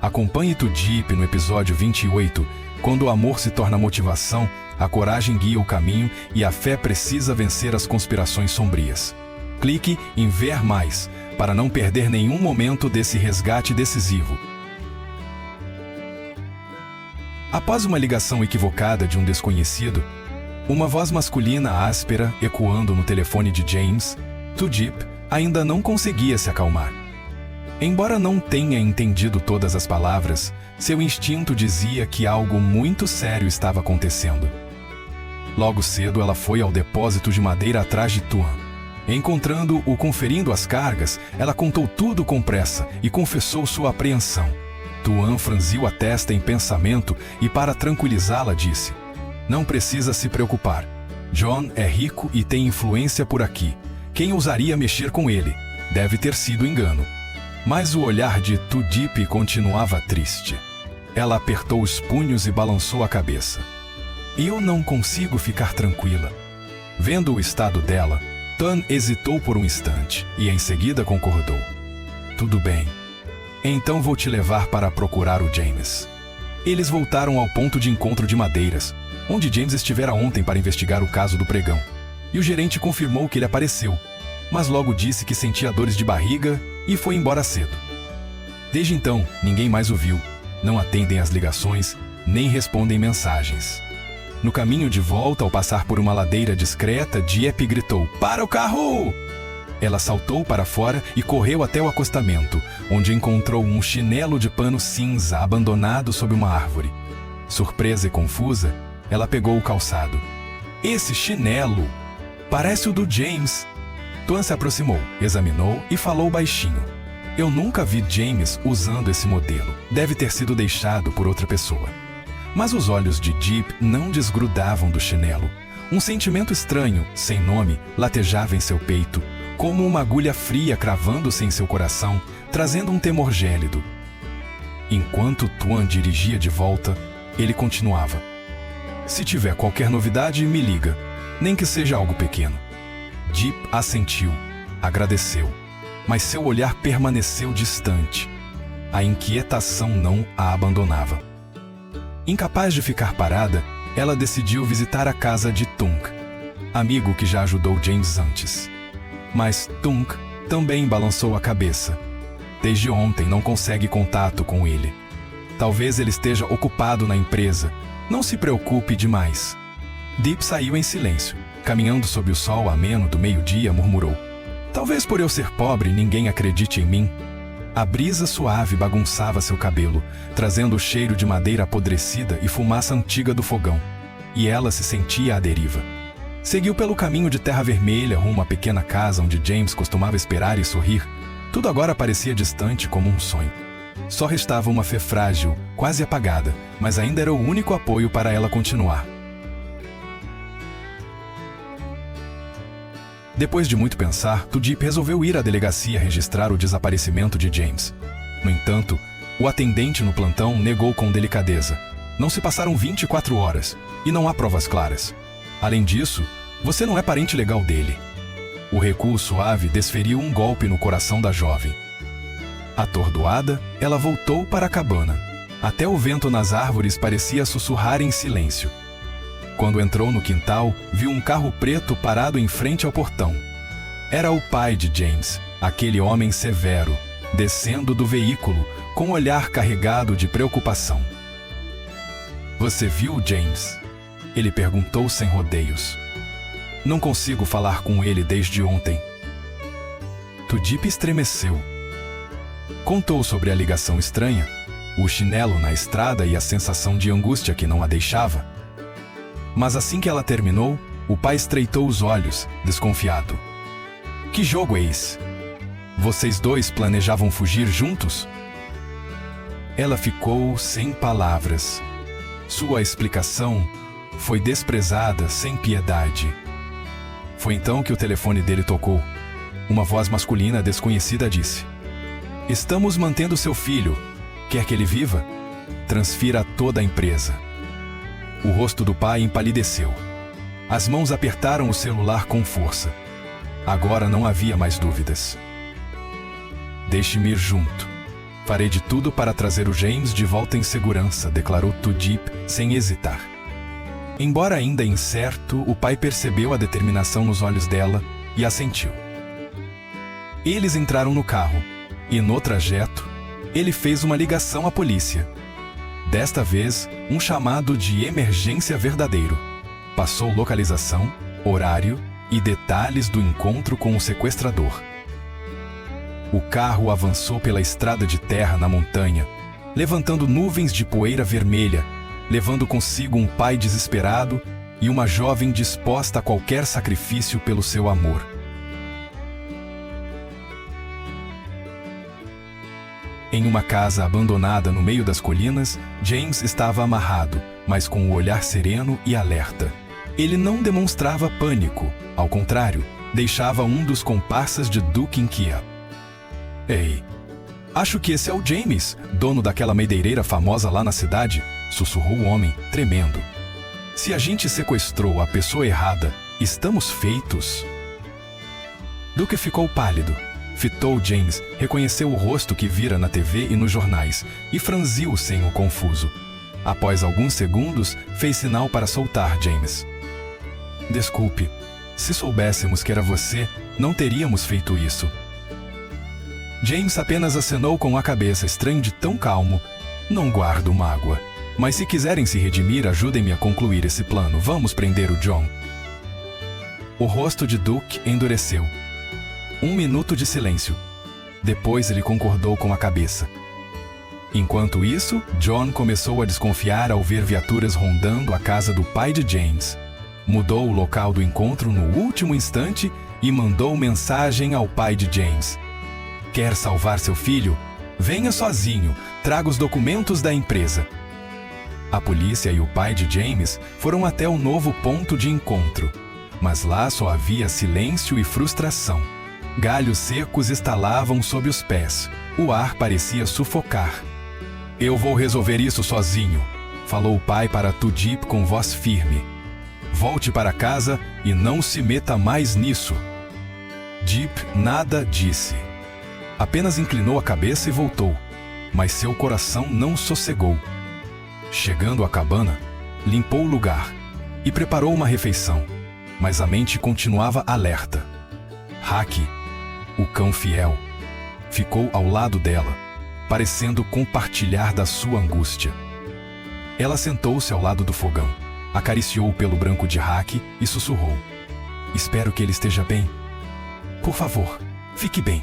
Acompanhe Tudip no episódio 28, quando o amor se torna motivação, a coragem guia o caminho e a fé precisa vencer as conspirações sombrias. Clique em Ver Mais, para não perder nenhum momento desse resgate decisivo. Após uma ligação equivocada de um desconhecido, uma voz masculina áspera ecoando no telefone de James, Tudip ainda não conseguia se acalmar. Embora não tenha entendido todas as palavras, seu instinto dizia que algo muito sério estava acontecendo. Logo cedo ela foi ao depósito de madeira atrás de Tuan. Encontrando-o conferindo as cargas, ela contou tudo com pressa e confessou sua apreensão. Tuan franziu a testa em pensamento e, para tranquilizá-la, disse: "Não precisa se preocupar. John é rico e tem influência por aqui. Quem ousaria mexer com ele? Deve ter sido engano." Mas o olhar de Tudip continuava triste. Ela apertou os punhos e balançou a cabeça. "Eu não consigo ficar tranquila." Vendo o estado dela, Tuan hesitou por um instante e em seguida concordou. "Tudo bem. Então vou te levar para procurar o James." Eles voltaram ao ponto de encontro de madeiras, onde James estivera ontem para investigar o caso do pregão. E o gerente confirmou que ele apareceu, mas logo disse que sentia dores de barriga e foi embora cedo. Desde então, ninguém mais o viu, não atendem às ligações, nem respondem mensagens. No caminho de volta, ao passar por uma ladeira discreta, Dieppe gritou: "Para o carro!" Ela saltou para fora e correu até o acostamento, onde encontrou um chinelo de pano cinza abandonado sob uma árvore. Surpresa e confusa, ela pegou o calçado. "Esse chinelo parece o do James." Tuan se aproximou, examinou e falou baixinho: "Eu nunca vi James usando esse modelo. Deve ter sido deixado por outra pessoa." Mas os olhos de Dieppe não desgrudavam do chinelo. Um sentimento estranho, sem nome, latejava em seu peito, como uma agulha fria cravando-se em seu coração, trazendo um temor gélido. Enquanto Tuan dirigia de volta, ele continuava: "Se tiver qualquer novidade, me liga, nem que seja algo pequeno." Dieppe assentiu, agradeceu, mas seu olhar permaneceu distante. A inquietação não a abandonava. Incapaz de ficar parada, ela decidiu visitar a casa de Tunk, amigo que já ajudou James antes. Mas Tunk também balançou a cabeça. Desde ontem não consegue contato com ele. Talvez ele esteja ocupado na empresa. Não se preocupe demais. Dieppe saiu em silêncio. Caminhando sob o sol ameno do meio-dia, murmurou: "Talvez por eu ser pobre ninguém acredite em mim." A brisa suave bagunçava seu cabelo, trazendo o cheiro de madeira apodrecida e fumaça antiga do fogão. E ela se sentia à deriva. Seguiu pelo caminho de terra vermelha rumo à pequena casa onde James costumava esperar e sorrir. Tudo agora parecia distante como um sonho. Só restava uma fé frágil, quase apagada, mas ainda era o único apoio para ela continuar. Depois de muito pensar, Tudip resolveu ir à delegacia registrar o desaparecimento de James. No entanto, o atendente no plantão negou com delicadeza: "Não se passaram 24 horas, e não há provas claras. Além disso, você não é parente legal dele." O recuo suave desferiu um golpe no coração da jovem. Atordoada, ela voltou para a cabana. Até o vento nas árvores parecia sussurrar em silêncio. Quando entrou no quintal, viu um carro preto parado em frente ao portão. Era o pai de James, aquele homem severo, descendo do veículo, com um olhar carregado de preocupação. "Você viu James?" Ele perguntou sem rodeios. "Não consigo falar com ele desde ontem." Tudip estremeceu. Contou sobre a ligação estranha, o chinelo na estrada e a sensação de angústia que não a deixava. Mas assim que ela terminou, o pai estreitou os olhos, desconfiado. "Que jogo é esse? Vocês dois planejavam fugir juntos?" Ela ficou sem palavras. Sua explicação foi desprezada sem piedade. Foi então que o telefone dele tocou. Uma voz masculina desconhecida disse: "Estamos mantendo seu filho. Quer que ele viva? Transfira toda a empresa." O rosto do pai empalideceu. As mãos apertaram o celular com força. Agora não havia mais dúvidas. "Deixe-me ir junto." Farei de tudo para trazer o James de volta em segurança, declarou Tudip sem hesitar. Embora ainda incerto, o pai percebeu a determinação nos olhos dela e assentiu. Eles entraram no carro e, no trajeto, ele fez uma ligação à polícia. Desta vez, um chamado de emergência verdadeiro. Passou localização, horário e detalhes do encontro com o sequestrador. O carro avançou pela estrada de terra na montanha, levantando nuvens de poeira vermelha, levando consigo um pai desesperado e uma jovem disposta a qualquer sacrifício pelo seu amor. Em uma casa abandonada no meio das colinas, James estava amarrado, mas com o olhar sereno e alerta. Ele não demonstrava pânico, ao contrário, deixava um dos comparsas de Duke inquieto. Ei, acho que esse é o James, dono daquela madeireira famosa lá na cidade, sussurrou o homem, tremendo. Se a gente sequestrou a pessoa errada, estamos feitos. Duke ficou pálido. Fitou James, reconheceu o rosto que vira na TV e nos jornais, e franziu o senho confuso. Após alguns segundos, fez sinal para soltar James. Desculpe, se soubéssemos que era você, não teríamos feito isso. James apenas acenou com a cabeça, estranho de tão calmo. Não guardo mágoa. Mas se quiserem se redimir, ajudem-me a concluir esse plano. Vamos prender o John. O rosto de Duke endureceu. 1 minuto de silêncio. Depois ele concordou com a cabeça. Enquanto isso, John começou a desconfiar ao ver viaturas rondando a casa do pai de James. Mudou o local do encontro no último instante e mandou mensagem ao pai de James. Quer salvar seu filho? Venha sozinho, traga os documentos da empresa. A polícia e o pai de James foram até o novo ponto de encontro, mas lá só havia silêncio e frustração. Galhos secos estalavam sob os pés, o ar parecia sufocar. Eu vou resolver isso sozinho, falou o pai para Tudip com voz firme. Volte para casa e não se meta mais nisso. Dip nada disse. Apenas inclinou a cabeça e voltou, mas seu coração não sossegou. Chegando à cabana, limpou o lugar e preparou uma refeição, mas a mente continuava alerta. Haki, o cão fiel, ficou ao lado dela, parecendo compartilhar da sua angústia. Ela sentou-se ao lado do fogão, acariciou o pelo branco de Haki e sussurrou. Espero que ele esteja bem. Por favor, fique bem.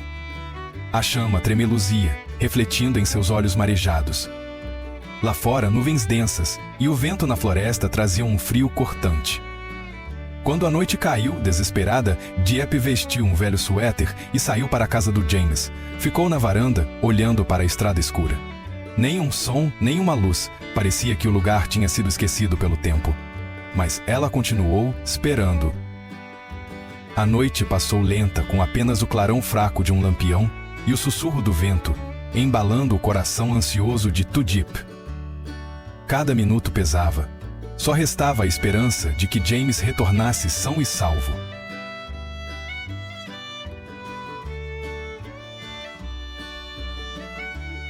A chama tremeluzia, refletindo em seus olhos marejados. Lá fora, nuvens densas e o vento na floresta traziam um frio cortante. Quando a noite caiu, desesperada, Dieppe vestiu um velho suéter e saiu para a casa do James. Ficou na varanda, olhando para a estrada escura. Nem um som, nem uma luz. Parecia que o lugar tinha sido esquecido pelo tempo. Mas ela continuou, esperando. A noite passou lenta, com apenas o clarão fraco de um lampião e o sussurro do vento, embalando o coração ansioso de Tudip. Cada minuto pesava. Só restava a esperança de que James retornasse são e salvo.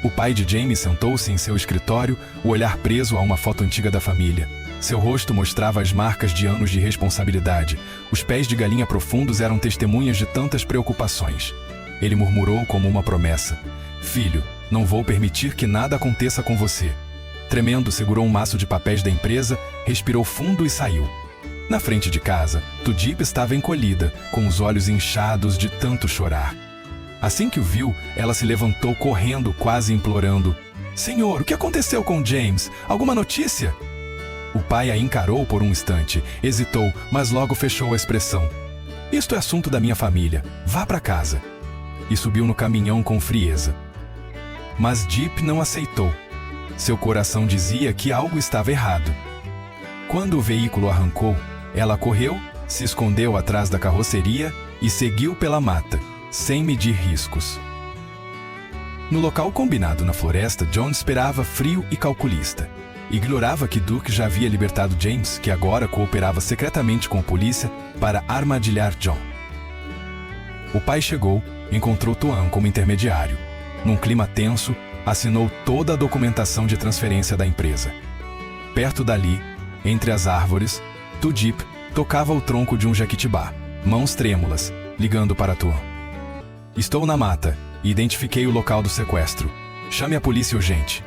O pai de James sentou-se em seu escritório, o olhar preso a uma foto antiga da família. Seu rosto mostrava as marcas de anos de responsabilidade. Os pés de galinha profundos eram testemunhas de tantas preocupações. Ele murmurou como uma promessa. Filho, não vou permitir que nada aconteça com você. Tremendo, segurou um maço de papéis da empresa, respirou fundo e saiu. Na frente de casa, Tudip estava encolhida, com os olhos inchados de tanto chorar. Assim que o viu, ela se levantou correndo, quase implorando. Senhor, o que aconteceu com James? Alguma notícia? O pai a encarou por um instante, hesitou, mas logo fechou a expressão. Isto é assunto da minha família. Vá para casa. E subiu no caminhão com frieza. Mas Dip não aceitou. Seu coração dizia que algo estava errado. Quando o veículo arrancou, ela correu, se escondeu atrás da carroceria e seguiu pela mata, sem medir riscos. No local combinado na floresta, John esperava frio e calculista. Ignorava que Duke já havia libertado James, que agora cooperava secretamente com a polícia para armadilhar John. O pai chegou, encontrou Tuan como intermediário. Num clima tenso, Assinou toda a documentação de transferência da empresa. Perto dali, entre as árvores, Tudip tocava o tronco de um jequitibá, mãos trêmulas, ligando para Tuan. Estou na mata e identifiquei o local do sequestro. Chame a polícia urgente.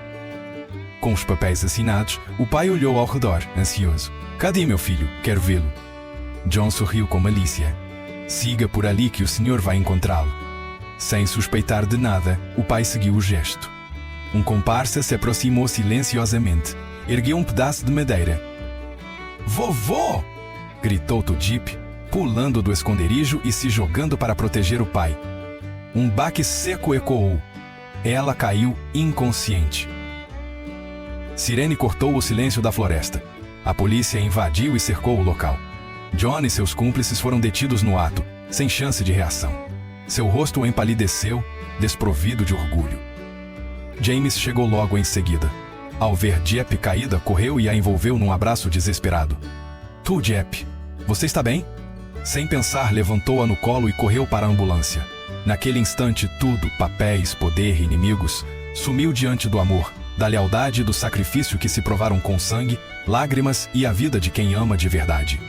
Com os papéis assinados, o pai olhou ao redor, ansioso. Cadê meu filho? Quero vê-lo. John sorriu com malícia. Siga por ali que o senhor vai encontrá-lo. Sem suspeitar de nada, o pai seguiu o gesto. Um comparsa se aproximou silenciosamente. Ergueu um pedaço de madeira. Vovô! Gritou Tudip, pulando do esconderijo e se jogando para proteger o pai. Um baque seco ecoou. Ela caiu inconsciente. Sirene cortou o silêncio da floresta. A polícia invadiu e cercou o local. John e seus cúmplices foram detidos no ato, sem chance de reação. Seu rosto empalideceu, desprovido de orgulho. James chegou logo em seguida. Ao ver Jep caída, correu e a envolveu num abraço desesperado. Tu, Jep, você está bem? Sem pensar, levantou-a no colo e correu para a ambulância. Naquele instante, tudo, papéis, poder, inimigos, sumiu diante do amor, da lealdade e do sacrifício que se provaram com sangue, lágrimas e a vida de quem ama de verdade.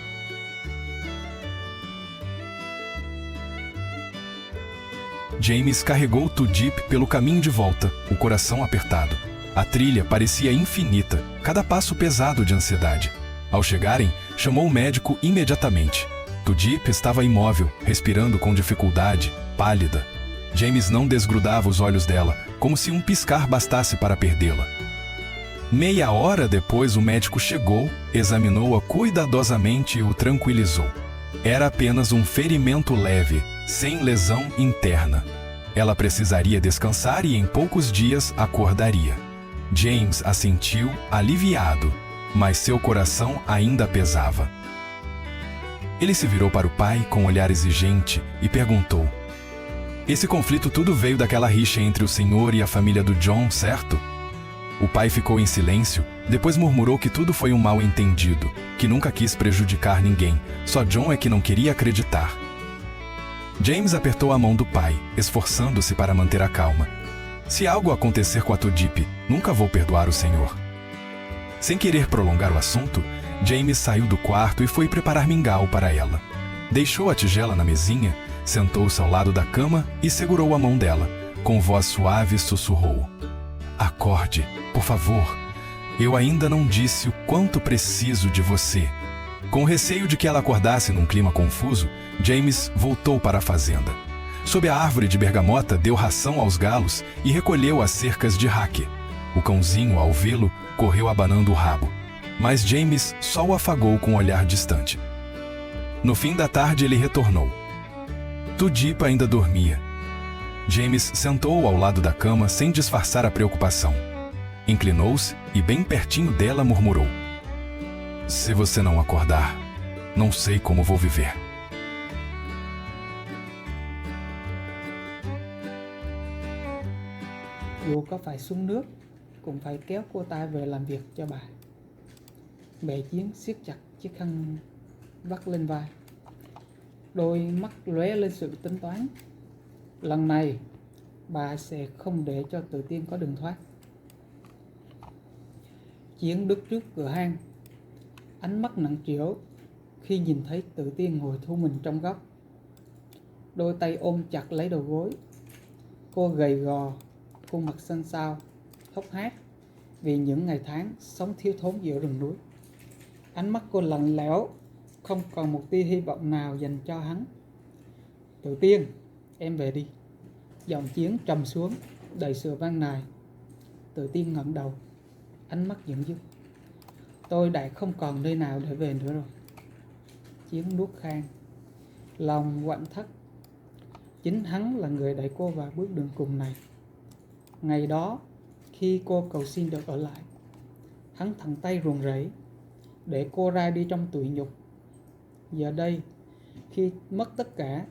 James carregou Tudip pelo caminho de volta, o coração apertado. A trilha parecia infinita, cada passo pesado de ansiedade. Ao chegarem, chamou o médico imediatamente. Tudip estava imóvel, respirando com dificuldade, pálida. James não desgrudava os olhos dela, como se um piscar bastasse para perdê-la. Meia hora depois, o médico chegou, examinou-a cuidadosamente e o tranquilizou. Era apenas um ferimento leve, sem lesão interna. Ela precisaria descansar e em poucos dias acordaria. James assentiu, aliviado, mas seu coração ainda pesava. Ele se virou para o pai com um olhar exigente e perguntou: esse conflito tudo veio daquela rixa entre o senhor e a família do John, certo? O pai ficou em silêncio, depois murmurou que tudo foi um mal-entendido, que nunca quis prejudicar ninguém, só John é que não queria acreditar. James apertou a mão do pai, esforçando-se para manter a calma. Se algo acontecer com a Tudip, nunca vou perdoar o senhor. Sem querer prolongar o assunto, James saiu do quarto e foi preparar mingau para ela. Deixou a tigela na mesinha, sentou-se ao lado da cama e segurou a mão dela. Com voz suave sussurrou: acorde, por favor. Eu ainda não disse o quanto preciso de você. Com receio de que ela acordasse num clima confuso, James voltou para a fazenda. Sob a árvore de bergamota, deu ração aos galos e recolheu as cercas de raque. O cãozinho, ao vê-lo, correu abanando o rabo. Mas James só o afagou com um olhar distante. No fim da tarde, ele retornou. Tudip ainda dormia. James sentou ao lado da cama sem disfarçar a preocupação. Inclinou-se e, bem pertinho dela, murmurou: se você não acordar, não sei como vou viver. Dù có phải xuống nước, cũng phải kéo cô ta về làm việc cho bà. Bệ Chiến siết chặt chiếc khăn vắt lên vai. Đôi mắt lóe lên sự tính toán. Lần này, bà sẽ không để cho Tự Tiên có đường thoát. Chiến đứng trước cửa hang, ánh mắt nặng trĩu khi nhìn thấy Tự Tiên ngồi thu mình trong góc. Đôi tay ôm chặt lấy đầu gối. Cô gầy gò, khuôn mặt xanh xao, hốc hác vì những ngày tháng sống thiếu thốn giữa rừng núi. Ánh mắt cô lạnh lẽo, không còn một tia hy vọng nào dành cho hắn. Tự Tiên, em về đi. Giọng Chiến trầm xuống, đầy sự van nài. Tự Tiên ngẩng đầu, ánh mắt giận dữ. Tôi đã không còn nơi nào để về nữa rồi. Chiến nuốt khan, lòng quặn thắt. Chính hắn là người đẩy cô vào bước đường cùng này. Ngày đó, khi cô cầu xin được ở lại, hắn thẳng tay ruồng rẫy để cô ra đi trong tủi nhục. Giờ đây, khi mất tất cả,